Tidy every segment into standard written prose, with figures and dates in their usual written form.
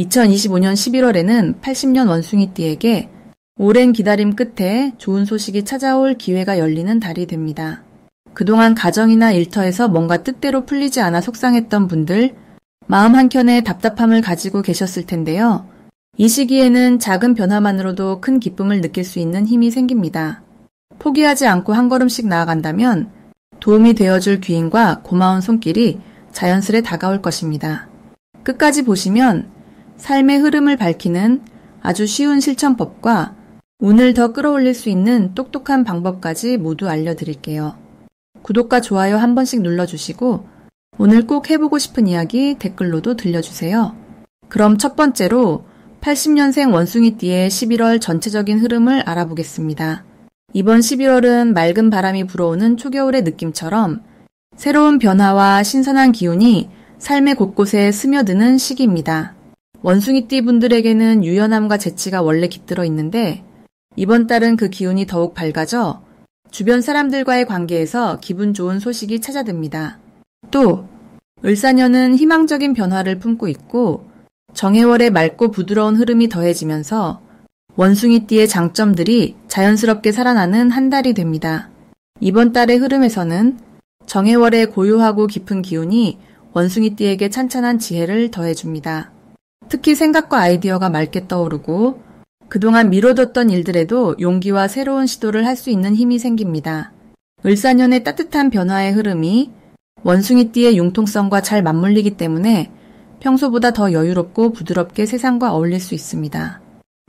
2025년 11월에는 80년 원숭이띠에게 오랜 기다림 끝에 좋은 소식이 찾아올 기회가 열리는 달이 됩니다. 그동안 가정이나 일터에서 뭔가 뜻대로 풀리지 않아 속상했던 분들, 마음 한켠에 답답함을 가지고 계셨을 텐데요. 이 시기에는 작은 변화만으로도 큰 기쁨을 느낄 수 있는 힘이 생깁니다. 포기하지 않고 한 걸음씩 나아간다면 도움이 되어줄 귀인과 고마운 손길이 자연스레 다가올 것입니다. 끝까지 보시면 삶의 흐름을 밝히는 아주 쉬운 실천법과 운을 더 끌어올릴 수 있는 똑똑한 방법까지 모두 알려드릴게요. 구독과 좋아요 한 번씩 눌러주시고 오늘 꼭 해보고 싶은 이야기 댓글로도 들려주세요. 그럼 첫 번째로 80년생 원숭이띠의 11월 전체적인 흐름을 알아보겠습니다. 이번 11월은 맑은 바람이 불어오는 초겨울의 느낌처럼 새로운 변화와 신선한 기운이 삶의 곳곳에 스며드는 시기입니다. 원숭이띠 분들에게는 유연함과 재치가 원래 깃들어 있는데 이번 달은 그 기운이 더욱 밝아져 주변 사람들과의 관계에서 기분 좋은 소식이 찾아듭니다. 또 을사년은 희망적인 변화를 품고 있고 정해월의 맑고 부드러운 흐름이 더해지면서 원숭이띠의 장점들이 자연스럽게 살아나는 한 달이 됩니다. 이번 달의 흐름에서는 정해월의 고요하고 깊은 기운이 원숭이띠에게 찬찬한 지혜를 더해줍니다. 특히 생각과 아이디어가 맑게 떠오르고 그동안 미뤄뒀던 일들에도 용기와 새로운 시도를 할 수 있는 힘이 생깁니다. 을사년의 따뜻한 변화의 흐름이 원숭이띠의 융통성과 잘 맞물리기 때문에 평소보다 더 여유롭고 부드럽게 세상과 어울릴 수 있습니다.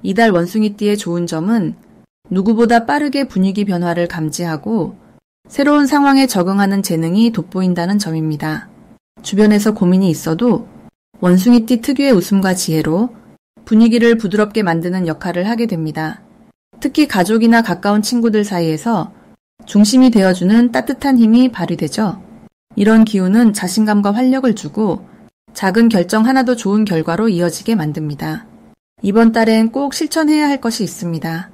이달 원숭이띠의 좋은 점은 누구보다 빠르게 분위기 변화를 감지하고 새로운 상황에 적응하는 재능이 돋보인다는 점입니다. 주변에서 고민이 있어도 원숭이띠 특유의 웃음과 지혜로 분위기를 부드럽게 만드는 역할을 하게 됩니다. 특히 가족이나 가까운 친구들 사이에서 중심이 되어주는 따뜻한 힘이 발휘되죠. 이런 기운은 자신감과 활력을 주고 작은 결정 하나도 좋은 결과로 이어지게 만듭니다. 이번 달엔 꼭 실천해야 할 것이 있습니다.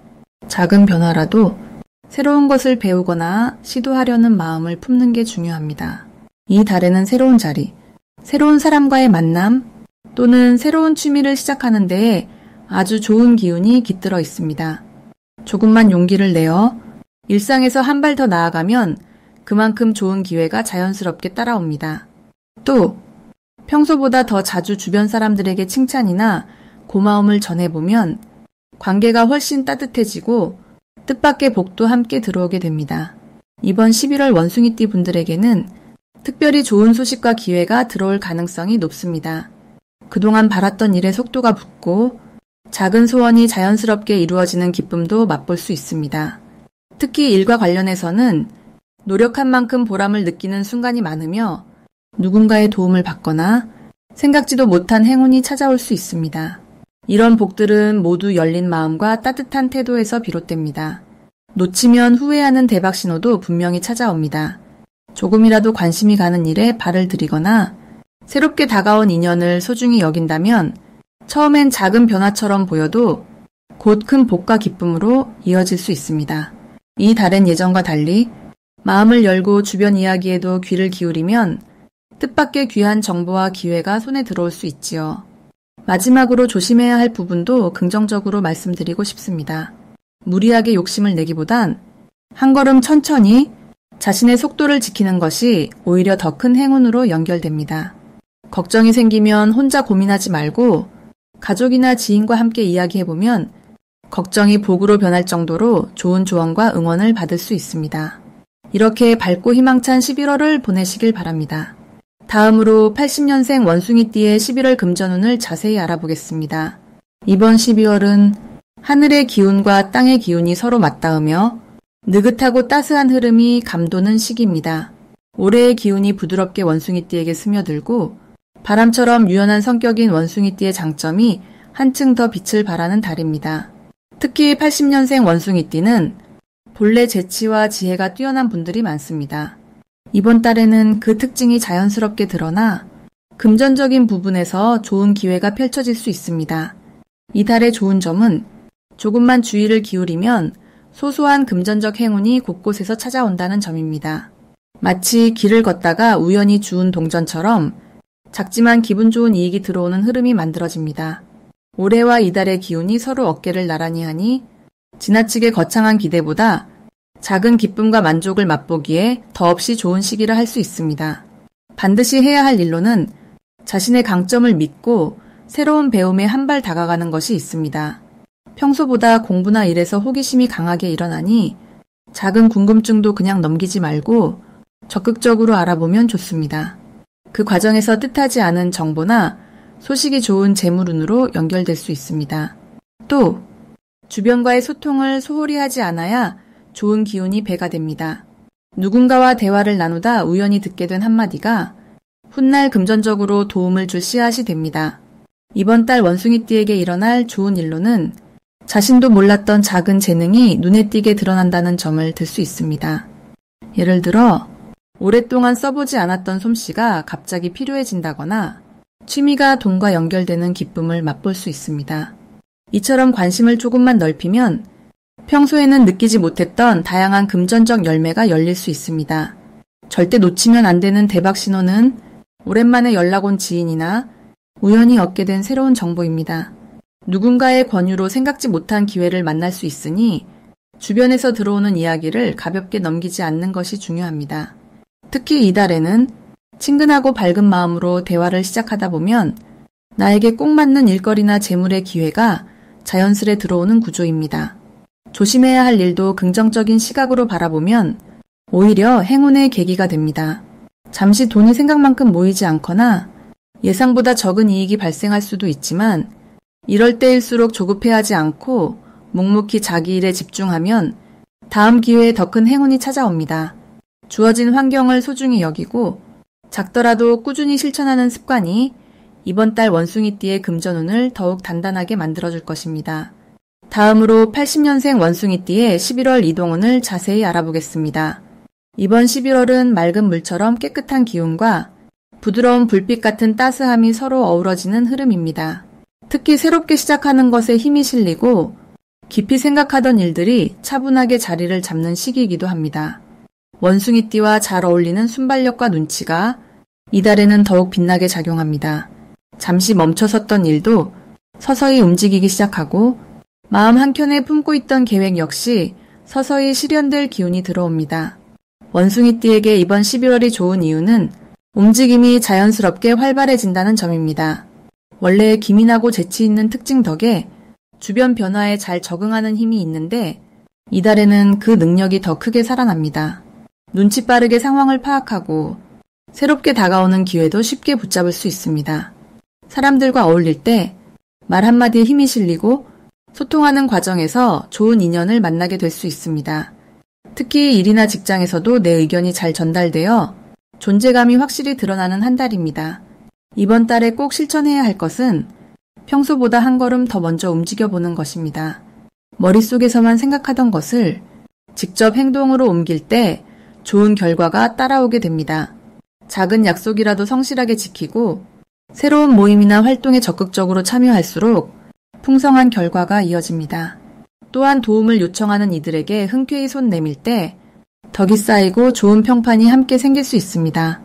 작은 변화라도 새로운 것을 배우거나 시도하려는 마음을 품는 게 중요합니다. 이 달에는 새로운 자리, 새로운 사람과의 만남 또는 새로운 취미를 시작하는 데에 아주 좋은 기운이 깃들어 있습니다. 조금만 용기를 내어 일상에서 한 발 더 나아가면 그만큼 좋은 기회가 자연스럽게 따라옵니다. 또 평소보다 더 자주 주변 사람들에게 칭찬이나 고마움을 전해보면 관계가 훨씬 따뜻해지고 뜻밖의 복도 함께 들어오게 됩니다. 이번 11월 원숭이띠 분들에게는 특별히 좋은 소식과 기회가 들어올 가능성이 높습니다. 그동안 바랐던 일의 속도가 붙고 작은 소원이 자연스럽게 이루어지는 기쁨도 맛볼 수 있습니다. 특히 일과 관련해서는 노력한 만큼 보람을 느끼는 순간이 많으며 누군가의 도움을 받거나 생각지도 못한 행운이 찾아올 수 있습니다. 이런 복들은 모두 열린 마음과 따뜻한 태도에서 비롯됩니다. 놓치면 후회하는 대박 신호도 분명히 찾아옵니다. 조금이라도 관심이 가는 일에 발을 들이거나 새롭게 다가온 인연을 소중히 여긴다면 처음엔 작은 변화처럼 보여도 곧 큰 복과 기쁨으로 이어질 수 있습니다. 이 달엔 예전과 달리 마음을 열고 주변 이야기에도 귀를 기울이면 뜻밖의 귀한 정보와 기회가 손에 들어올 수 있지요. 마지막으로 조심해야 할 부분도 긍정적으로 말씀드리고 싶습니다. 무리하게 욕심을 내기보단 한 걸음 천천히 자신의 속도를 지키는 것이 오히려 더 큰 행운으로 연결됩니다. 걱정이 생기면 혼자 고민하지 말고 가족이나 지인과 함께 이야기해보면 걱정이 복으로 변할 정도로 좋은 조언과 응원을 받을 수 있습니다. 이렇게 밝고 희망찬 11월을 보내시길 바랍니다. 다음으로 80년생 원숭이띠의 11월 금전운을 자세히 알아보겠습니다. 이번 12월은 하늘의 기운과 땅의 기운이 서로 맞닿으며 느긋하고 따스한 흐름이 감도는 시기입니다. 올해의 기운이 부드럽게 원숭이띠에게 스며들고 바람처럼 유연한 성격인 원숭이띠의 장점이 한층 더 빛을 발하는 달입니다. 특히 80년생 원숭이띠는 본래 재치와 지혜가 뛰어난 분들이 많습니다. 이번 달에는 그 특징이 자연스럽게 드러나 금전적인 부분에서 좋은 기회가 펼쳐질 수 있습니다. 이 달의 좋은 점은 조금만 주의를 기울이면 소소한 금전적 행운이 곳곳에서 찾아온다는 점입니다. 마치 길을 걷다가 우연히 주운 동전처럼 작지만 기분 좋은 이익이 들어오는 흐름이 만들어집니다. 올해와 이달의 기운이 서로 어깨를 나란히 하니 지나치게 거창한 기대보다 작은 기쁨과 만족을 맛보기에 더없이 좋은 시기라 할 수 있습니다. 반드시 해야 할 일로는 자신의 강점을 믿고 새로운 배움에 한 발 다가가는 것이 있습니다. 평소보다 공부나 일에서 호기심이 강하게 일어나니 작은 궁금증도 그냥 넘기지 말고 적극적으로 알아보면 좋습니다. 그 과정에서 뜻하지 않은 정보나 소식이 좋은 재물운으로 연결될 수 있습니다. 또 주변과의 소통을 소홀히 하지 않아야 좋은 기운이 배가 됩니다. 누군가와 대화를 나누다 우연히 듣게 된 한마디가 훗날 금전적으로 도움을 줄 씨앗이 됩니다. 이번 달 원숭이띠에게 일어날 좋은 일로는 자신도 몰랐던 작은 재능이 눈에 띄게 드러난다는 점을 들 수 있습니다. 예를 들어 오랫동안 써보지 않았던 솜씨가 갑자기 필요해진다거나 취미가 돈과 연결되는 기쁨을 맛볼 수 있습니다. 이처럼 관심을 조금만 넓히면 평소에는 느끼지 못했던 다양한 금전적 열매가 열릴 수 있습니다. 절대 놓치면 안 되는 대박 신호는 오랜만에 연락 온 지인이나 우연히 얻게 된 새로운 정보입니다. 누군가의 권유로 생각지 못한 기회를 만날 수 있으니 주변에서 들어오는 이야기를 가볍게 넘기지 않는 것이 중요합니다. 특히 이달에는 친근하고 밝은 마음으로 대화를 시작하다 보면 나에게 꼭 맞는 일거리나 재물의 기회가 자연스레 들어오는 구조입니다. 조심해야 할 일도 긍정적인 시각으로 바라보면 오히려 행운의 계기가 됩니다. 잠시 돈이 생각만큼 모이지 않거나 예상보다 적은 이익이 발생할 수도 있지만 이럴 때일수록 조급해하지 않고 묵묵히 자기 일에 집중하면 다음 기회에 더 큰 행운이 찾아옵니다. 주어진 환경을 소중히 여기고 작더라도 꾸준히 실천하는 습관이 이번 달 원숭이띠의 금전운을 더욱 단단하게 만들어줄 것입니다. 다음으로 80년생 원숭이띠의 11월 이동운을 자세히 알아보겠습니다. 이번 11월은 맑은 물처럼 깨끗한 기운과 부드러운 불빛 같은 따스함이 서로 어우러지는 흐름입니다. 특히 새롭게 시작하는 것에 힘이 실리고 깊이 생각하던 일들이 차분하게 자리를 잡는 시기이기도 합니다. 원숭이띠와 잘 어울리는 순발력과 눈치가 이달에는 더욱 빛나게 작용합니다. 잠시 멈춰섰던 일도 서서히 움직이기 시작하고 마음 한켠에 품고 있던 계획 역시 서서히 실현될 기운이 들어옵니다. 원숭이띠에게 이번 11월이 좋은 이유는 움직임이 자연스럽게 활발해진다는 점입니다. 원래 기민하고 재치 있는 특징 덕에 주변 변화에 잘 적응하는 힘이 있는데 이달에는 그 능력이 더 크게 살아납니다. 눈치 빠르게 상황을 파악하고 새롭게 다가오는 기회도 쉽게 붙잡을 수 있습니다. 사람들과 어울릴 때 말 한마디에 힘이 실리고 소통하는 과정에서 좋은 인연을 만나게 될 수 있습니다. 특히 일이나 직장에서도 내 의견이 잘 전달되어 존재감이 확실히 드러나는 한 달입니다. 이번 달에 꼭 실천해야 할 것은 평소보다 한 걸음 더 먼저 움직여보는 것입니다. 머릿속에서만 생각하던 것을 직접 행동으로 옮길 때 좋은 결과가 따라오게 됩니다. 작은 약속이라도 성실하게 지키고 새로운 모임이나 활동에 적극적으로 참여할수록 풍성한 결과가 이어집니다. 또한 도움을 요청하는 이들에게 흔쾌히 손 내밀 때 덕이 쌓이고 좋은 평판이 함께 생길 수 있습니다.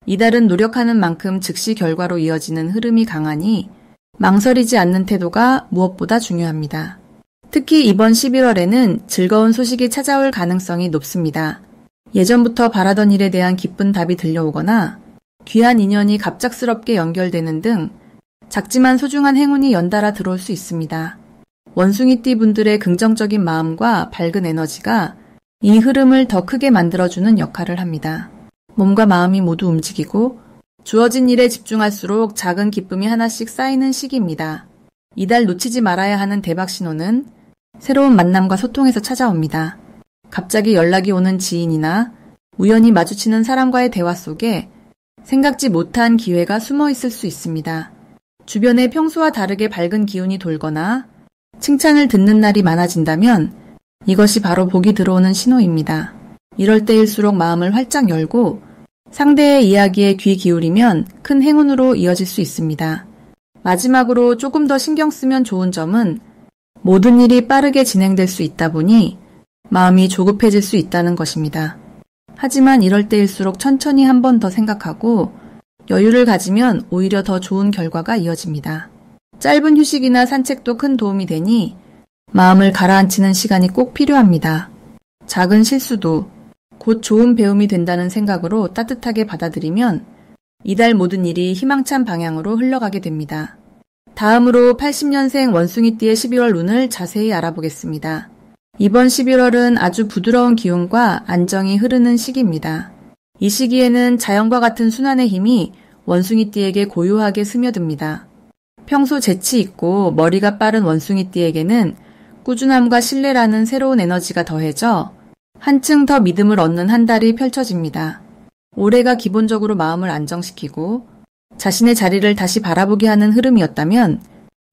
이달은 노력하는 만큼 즉시 결과로 이어지는 흐름이 강하니 망설이지 않는 태도가 무엇보다 중요합니다. 특히 이번 11월에는 즐거운 소식이 찾아올 가능성이 높습니다. 예전부터 바라던 일에 대한 기쁜 답이 들려오거나 귀한 인연이 갑작스럽게 연결되는 등 작지만 소중한 행운이 연달아 들어올 수 있습니다. 원숭이띠 분들의 긍정적인 마음과 밝은 에너지가 이 흐름을 더 크게 만들어주는 역할을 합니다. 몸과 마음이 모두 움직이고 주어진 일에 집중할수록 작은 기쁨이 하나씩 쌓이는 시기입니다. 이달 놓치지 말아야 하는 대박 신호는 새로운 만남과 소통에서 찾아옵니다. 갑자기 연락이 오는 지인이나 우연히 마주치는 사람과의 대화 속에 생각지 못한 기회가 숨어 있을 수 있습니다. 주변에 평소와 다르게 밝은 기운이 돌거나 칭찬을 듣는 날이 많아진다면 이것이 바로 복이 들어오는 신호입니다. 이럴 때일수록 마음을 활짝 열고 상대의 이야기에 귀 기울이면 큰 행운으로 이어질 수 있습니다. 마지막으로 조금 더 신경 쓰면 좋은 점은 모든 일이 빠르게 진행될 수 있다 보니 마음이 조급해질 수 있다는 것입니다. 하지만 이럴 때일수록 천천히 한 번 더 생각하고 여유를 가지면 오히려 더 좋은 결과가 이어집니다. 짧은 휴식이나 산책도 큰 도움이 되니 마음을 가라앉히는 시간이 꼭 필요합니다. 작은 실수도 곧 좋은 배움이 된다는 생각으로 따뜻하게 받아들이면 이달 모든 일이 희망찬 방향으로 흘러가게 됩니다. 다음으로 80년생 원숭이띠의 11월 운을 자세히 알아보겠습니다. 이번 11월은 아주 부드러운 기운과 안정이 흐르는 시기입니다. 이 시기에는 자연과 같은 순환의 힘이 원숭이띠에게 고요하게 스며듭니다. 평소 재치 있고 머리가 빠른 원숭이띠에게는 꾸준함과 신뢰라는 새로운 에너지가 더해져 한층 더 믿음을 얻는 한 달이 펼쳐집니다. 올해가 기본적으로 마음을 안정시키고 자신의 자리를 다시 바라보게 하는 흐름이었다면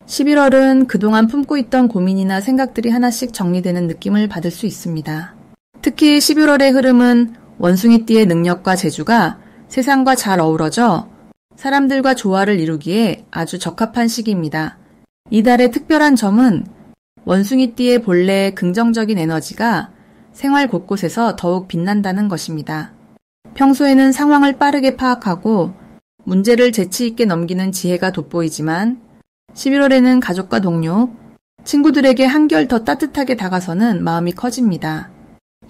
11월은 그동안 품고 있던 고민이나 생각들이 하나씩 정리되는 느낌을 받을 수 있습니다. 특히 11월의 흐름은 원숭이띠의 능력과 재주가 세상과 잘 어우러져 사람들과 조화를 이루기에 아주 적합한 시기입니다. 이달의 특별한 점은 원숭이띠의 본래 긍정적인 에너지가 생활 곳곳에서 더욱 빛난다는 것입니다. 평소에는 상황을 빠르게 파악하고 문제를 재치 있게 넘기는 지혜가 돋보이지만 11월에는 가족과 동료, 친구들에게 한결 더 따뜻하게 다가서는 마음이 커집니다.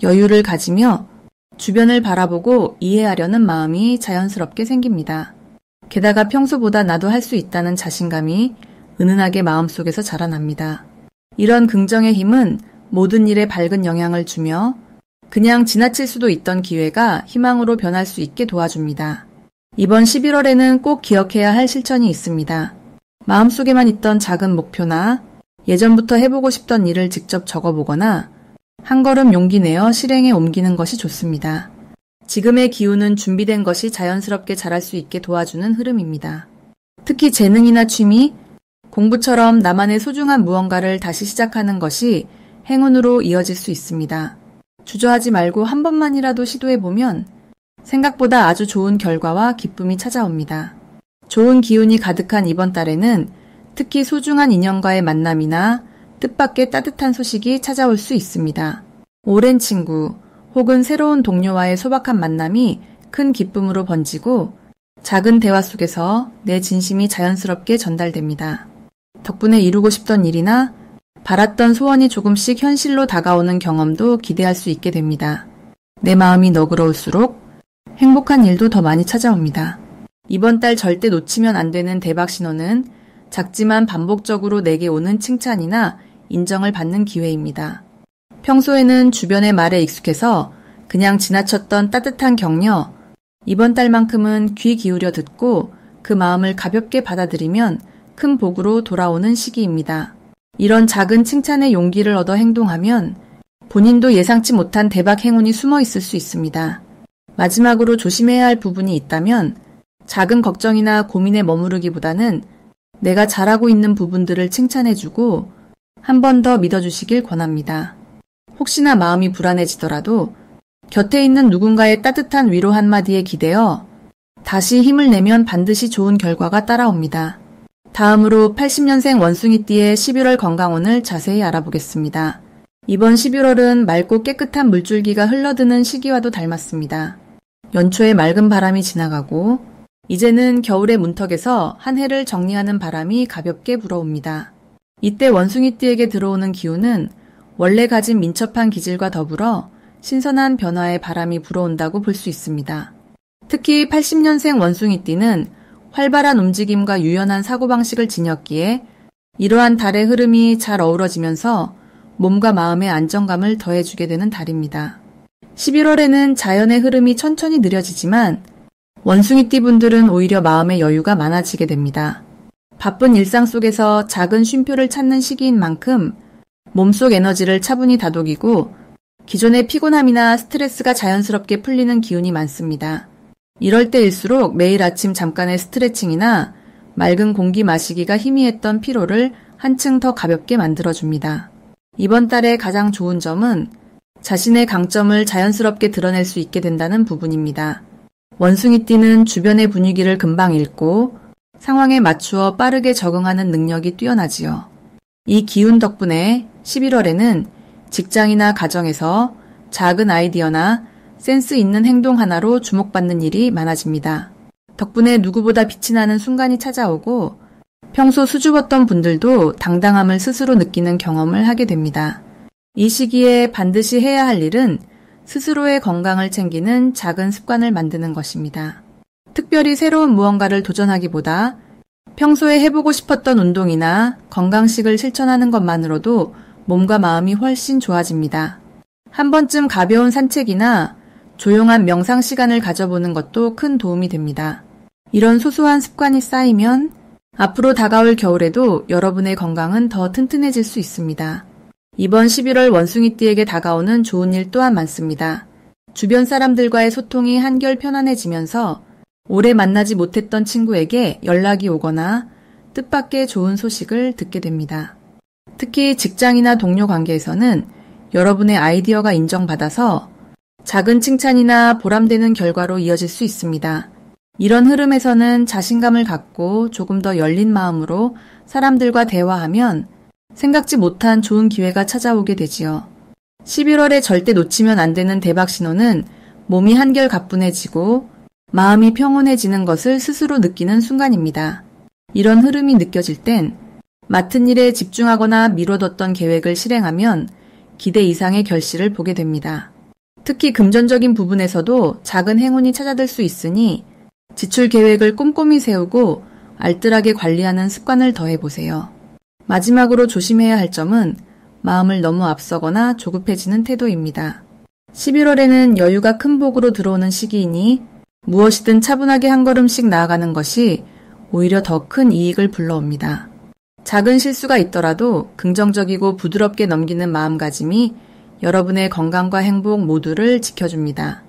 여유를 가지며 주변을 바라보고 이해하려는 마음이 자연스럽게 생깁니다. 게다가 평소보다 나도 할 수 있다는 자신감이 은은하게 마음속에서 자라납니다. 이런 긍정의 힘은 모든 일에 밝은 영향을 주며 그냥 지나칠 수도 있던 기회가 희망으로 변할 수 있게 도와줍니다. 이번 11월에는 꼭 기억해야 할 실천이 있습니다. 마음속에만 있던 작은 목표나 예전부터 해보고 싶던 일을 직접 적어보거나 한 걸음 용기 내어 실행에 옮기는 것이 좋습니다. 지금의 기운은 준비된 것이 자연스럽게 자랄 수 있게 도와주는 흐름입니다. 특히 재능이나 취미, 공부처럼 나만의 소중한 무언가를 다시 시작하는 것이 행운으로 이어질 수 있습니다. 주저하지 말고 한 번만이라도 시도해보면 생각보다 아주 좋은 결과와 기쁨이 찾아옵니다. 좋은 기운이 가득한 이번 달에는 특히 소중한 인연과의 만남이나 뜻밖의 따뜻한 소식이 찾아올 수 있습니다. 오랜 친구 혹은 새로운 동료와의 소박한 만남이 큰 기쁨으로 번지고 작은 대화 속에서 내 진심이 자연스럽게 전달됩니다. 덕분에 이루고 싶던 일이나 바랐던 소원이 조금씩 현실로 다가오는 경험도 기대할 수 있게 됩니다. 내 마음이 너그러울수록 행복한 일도 더 많이 찾아옵니다. 이번 달 절대 놓치면 안 되는 대박 신호는 작지만 반복적으로 내게 오는 칭찬이나 인정을 받는 기회입니다. 평소에는 주변의 말에 익숙해서 그냥 지나쳤던 따뜻한 격려, 이번 달만큼은 귀 기울여 듣고 그 마음을 가볍게 받아들이면 큰 복으로 돌아오는 시기입니다. 이런 작은 칭찬의 용기를 얻어 행동하면 본인도 예상치 못한 대박 행운이 숨어 있을 수 있습니다. 마지막으로 조심해야 할 부분이 있다면 작은 걱정이나 고민에 머무르기보다는 내가 잘하고 있는 부분들을 칭찬해주고 한 번 더 믿어주시길 권합니다. 혹시나 마음이 불안해지더라도 곁에 있는 누군가의 따뜻한 위로 한마디에 기대어 다시 힘을 내면 반드시 좋은 결과가 따라옵니다. 다음으로 80년생 원숭이띠의 11월 건강운을 자세히 알아보겠습니다. 이번 11월은 맑고 깨끗한 물줄기가 흘러드는 시기와도 닮았습니다. 연초에 맑은 바람이 지나가고 이제는 겨울의 문턱에서 한 해를 정리하는 바람이 가볍게 불어옵니다. 이때 원숭이띠에게 들어오는 기운은 원래 가진 민첩한 기질과 더불어 신선한 변화의 바람이 불어온다고 볼 수 있습니다. 특히 80년생 원숭이띠는 활발한 움직임과 유연한 사고방식을 지녔기에 이러한 달의 흐름이 잘 어우러지면서 몸과 마음의 안정감을 더해주게 되는 달입니다. 11월에는 자연의 흐름이 천천히 느려지지만 원숭이띠 분들은 오히려 마음의 여유가 많아지게 됩니다. 바쁜 일상 속에서 작은 쉼표를 찾는 시기인 만큼 몸속 에너지를 차분히 다독이고 기존의 피곤함이나 스트레스가 자연스럽게 풀리는 기운이 많습니다. 이럴 때일수록 매일 아침 잠깐의 스트레칭이나 맑은 공기 마시기가 희미했던 피로를 한층 더 가볍게 만들어줍니다. 이번 달의 가장 좋은 점은 자신의 강점을 자연스럽게 드러낼 수 있게 된다는 부분입니다. 원숭이띠는 주변의 분위기를 금방 읽고 상황에 맞추어 빠르게 적응하는 능력이 뛰어나지요. 이 기운 덕분에 11월에는 직장이나 가정에서 작은 아이디어나 센스 있는 행동 하나로 주목받는 일이 많아집니다. 덕분에 누구보다 빛이 나는 순간이 찾아오고 평소 수줍었던 분들도 당당함을 스스로 느끼는 경험을 하게 됩니다. 이 시기에 반드시 해야 할 일은 스스로의 건강을 챙기는 작은 습관을 만드는 것입니다. 특별히 새로운 무언가를 도전하기보다 평소에 해보고 싶었던 운동이나 건강식을 실천하는 것만으로도 몸과 마음이 훨씬 좋아집니다. 한 번쯤 가벼운 산책이나 조용한 명상 시간을 가져보는 것도 큰 도움이 됩니다. 이런 소소한 습관이 쌓이면 앞으로 다가올 겨울에도 여러분의 건강은 더 튼튼해질 수 있습니다. 이번 11월 원숭이띠에게 다가오는 좋은 일 또한 많습니다. 주변 사람들과의 소통이 한결 편안해지면서 오래 만나지 못했던 친구에게 연락이 오거나 뜻밖의 좋은 소식을 듣게 됩니다. 특히 직장이나 동료 관계에서는 여러분의 아이디어가 인정받아서 작은 칭찬이나 보람되는 결과로 이어질 수 있습니다. 이런 흐름에서는 자신감을 갖고 조금 더 열린 마음으로 사람들과 대화하면 생각지 못한 좋은 기회가 찾아오게 되지요. 11월에 절대 놓치면 안 되는 대박 신호는 몸이 한결 가뿐해지고 마음이 평온해지는 것을 스스로 느끼는 순간입니다. 이런 흐름이 느껴질 땐 맡은 일에 집중하거나 미뤄뒀던 계획을 실행하면 기대 이상의 결실을 보게 됩니다. 특히 금전적인 부분에서도 작은 행운이 찾아들 수 있으니 지출 계획을 꼼꼼히 세우고 알뜰하게 관리하는 습관을 더해보세요. 마지막으로 조심해야 할 점은 마음을 너무 앞서거나 조급해지는 태도입니다. 11월에는 여유가 큰 복으로 들어오는 시기이니 무엇이든 차분하게 한 걸음씩 나아가는 것이 오히려 더 큰 이익을 불러옵니다. 작은 실수가 있더라도 긍정적이고 부드럽게 넘기는 마음가짐이 여러분의 건강과 행복 모두를 지켜줍니다.